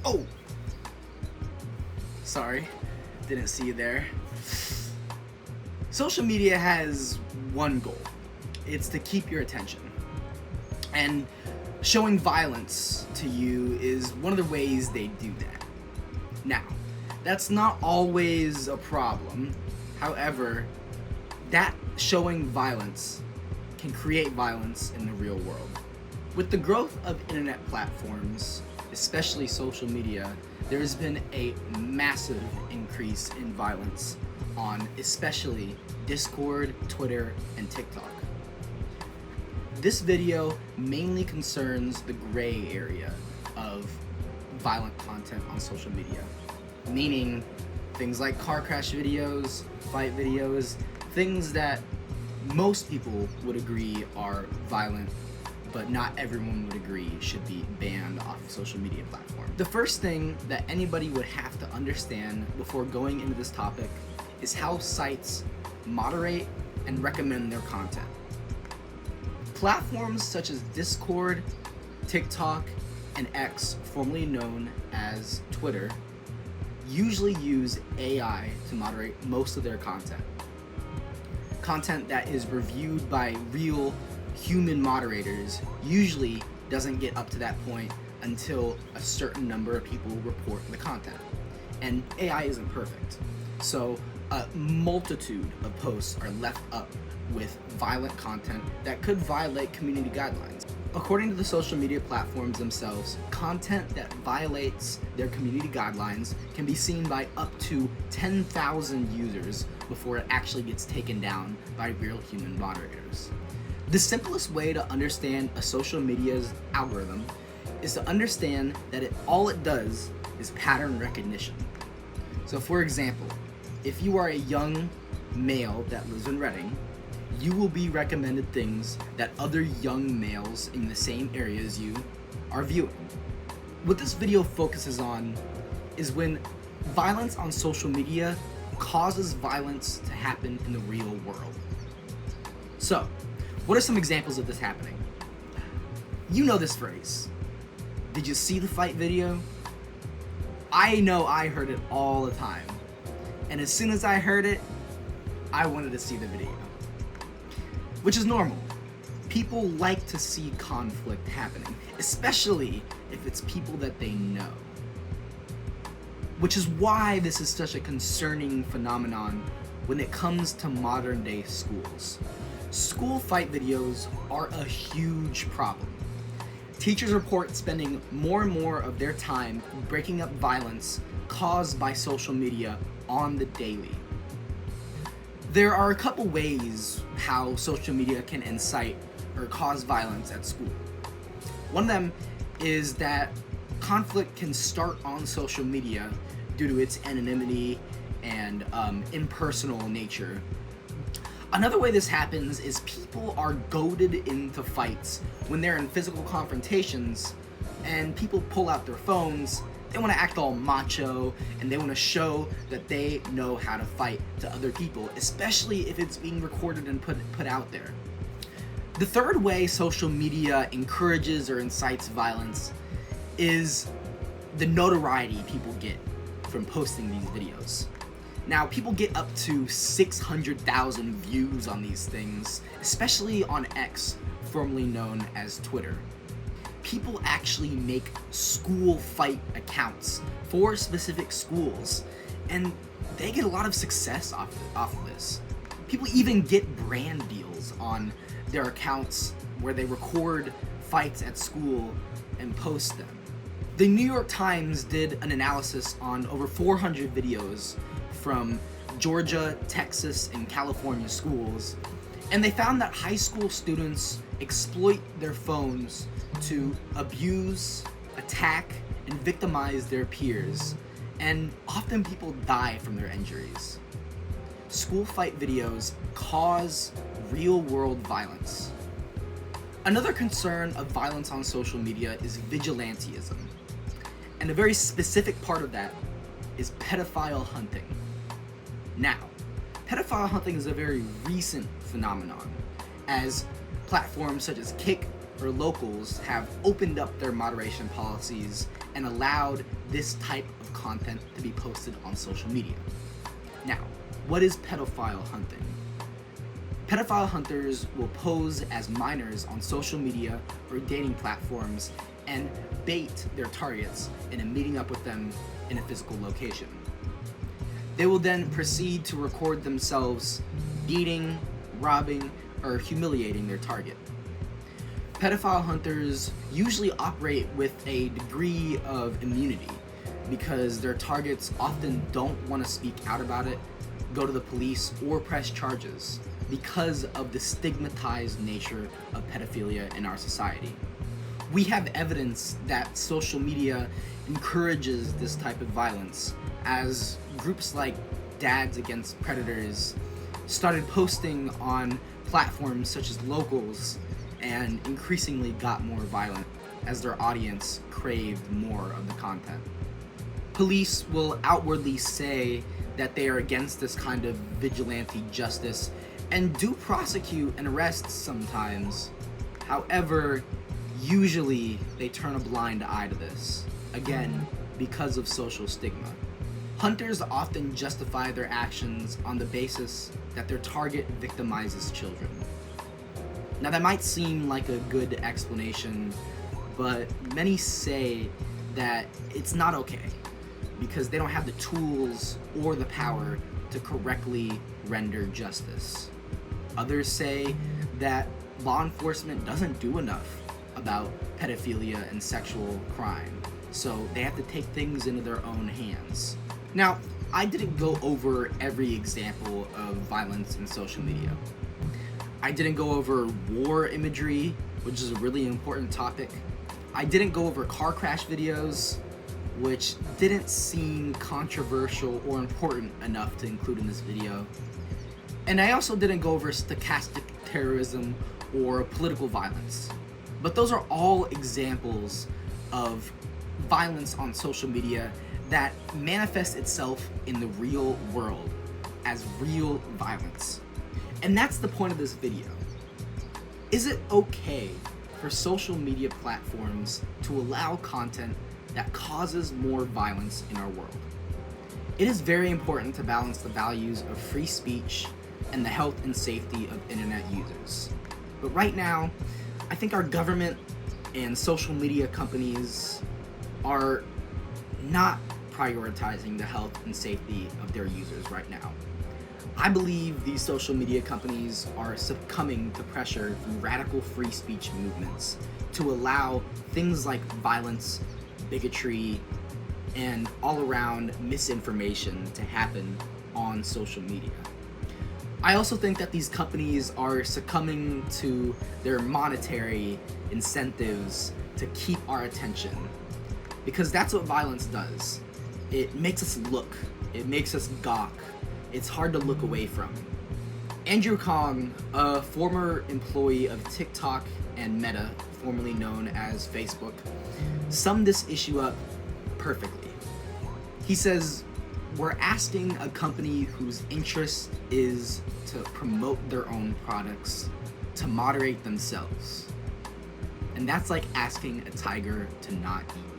Oh! Sorry, didn't see you there. Social media has one goal. It's to keep your attention. And showing violence to you is one of the ways they do that. Now, that's not always a problem. However, that showing violence can create violence in the real world. With the growth of internet platforms, especially social media, there has been a massive increase in violence on especially Discord, Twitter, and TikTok. This video mainly concerns the gray area of violent content on social media, meaning things like car crash videos, fight videos, things that most people would agree are violent, but not everyone would agree should be banned off of social media platforms. The first thing that anybody would have to understand before going into this topic is how sites moderate and recommend their content. Platforms such as Discord, TikTok, and X, formerly known as Twitter, usually use AI to moderate most of their content. Content that is reviewed by real human moderators usually doesn't get up to that point until a certain number of people report the content. And AI isn't perfect. So a multitude of posts are left up with violent content that could violate community guidelines. According to the social media platforms themselves, content that violates their community guidelines can be seen by up to 10,000 users before it actually gets taken down by real human moderators. The simplest way to understand a social media's algorithm is to understand that all it does is pattern recognition. So for example, if you are a young male that lives in Reading, you will be recommended things that other young males in the same area as you are viewing. What this video focuses on is when violence on social media causes violence to happen in the real world. So, what are some examples of this happening? You know this phrase. Did you see the fight video? I know I heard it all the time. And as soon as I heard it, I wanted to see the video. Which is normal. People like to see conflict happening, especially if it's people that they know. Which is why this is such a concerning phenomenon when it comes to modern day schools. School fight videos are a huge problem. Teachers report spending more and more of their time breaking up violence caused by social media on the daily. There are a couple ways how social media can incite or cause violence at school. One of them is that conflict can start on social media due to its anonymity and impersonal nature. Another way this happens is people are goaded into fights when they're in physical confrontations and people pull out their phones. They want to act all macho and they want to show that they know how to fight to other people, especially if it's being recorded and put out there. The third way social media encourages or incites violence is the notoriety people get from posting these videos. Now, people get up to 600,000 views on these things, especially on X, formerly known as Twitter. People actually make school fight accounts for specific schools, and they get a lot of success off of this. People even get brand deals on their accounts where they record fights at school and post them. The New York Times did an analysis on over 400 videos from Georgia, Texas, and California schools, and they found that high school students exploit their phones to abuse, attack, and victimize their peers, and often people die from their injuries. School fight videos cause real-world violence. Another concern of violence on social media is vigilantism, and a very specific part of that is pedophile hunting. Now, pedophile hunting is a very recent phenomenon, as platforms such as Kick or Locals have opened up their moderation policies and allowed this type of content to be posted on social media. Now, what is pedophile hunting? Pedophile hunters will pose as minors on social media or dating platforms and bait their targets into meeting up with them in a physical location. They will then proceed to record themselves beating, robbing, or humiliating their target. Pedophile hunters usually operate with a degree of immunity because their targets often don't want to speak out about it, go to the police, or press charges because of the stigmatized nature of pedophilia in our society. We have evidence that social media encourages this type of violence, as groups like Dads Against Predators started posting on platforms such as Locals and increasingly got more violent as their audience craved more of the content. Police will outwardly say that they are against this kind of vigilante justice and do prosecute and arrest sometimes. However, usually they turn a blind eye to this, again, because of social stigma. Hunters often justify their actions on the basis that their target victimizes children. Now that might seem like a good explanation, but many say that it's not okay because they don't have the tools or the power to correctly render justice. Others say that law enforcement doesn't do enough about pedophilia and sexual crime, so they have to take things into their own hands. Now, I didn't go over every example of violence in social media. I didn't go over war imagery, which is a really important topic. I didn't go over car crash videos, which didn't seem controversial or important enough to include in this video. And I also didn't go over stochastic terrorism or political violence. But those are all examples of violence on social media that manifests itself in the real world as real violence. And that's the point of this video. Is it okay for social media platforms to allow content that causes more violence in our world? It is very important to balance the values of free speech and the health and safety of internet users. But right now, I think our government and social media companies are not prioritizing the health and safety of their users right now. I believe these social media companies are succumbing to pressure from radical free speech movements to allow things like violence, bigotry, and all-around misinformation to happen on social media. I also think that these companies are succumbing to their monetary incentives to keep our attention, because that's what violence does. It makes us look, it makes us gawk, it's hard to look away from. Andrew Kong, a former employee of TikTok and Meta, formerly known as Facebook, summed this issue up perfectly. He says, "We're asking a company whose interest is to promote their own products to moderate themselves. And that's like asking a tiger to not eat."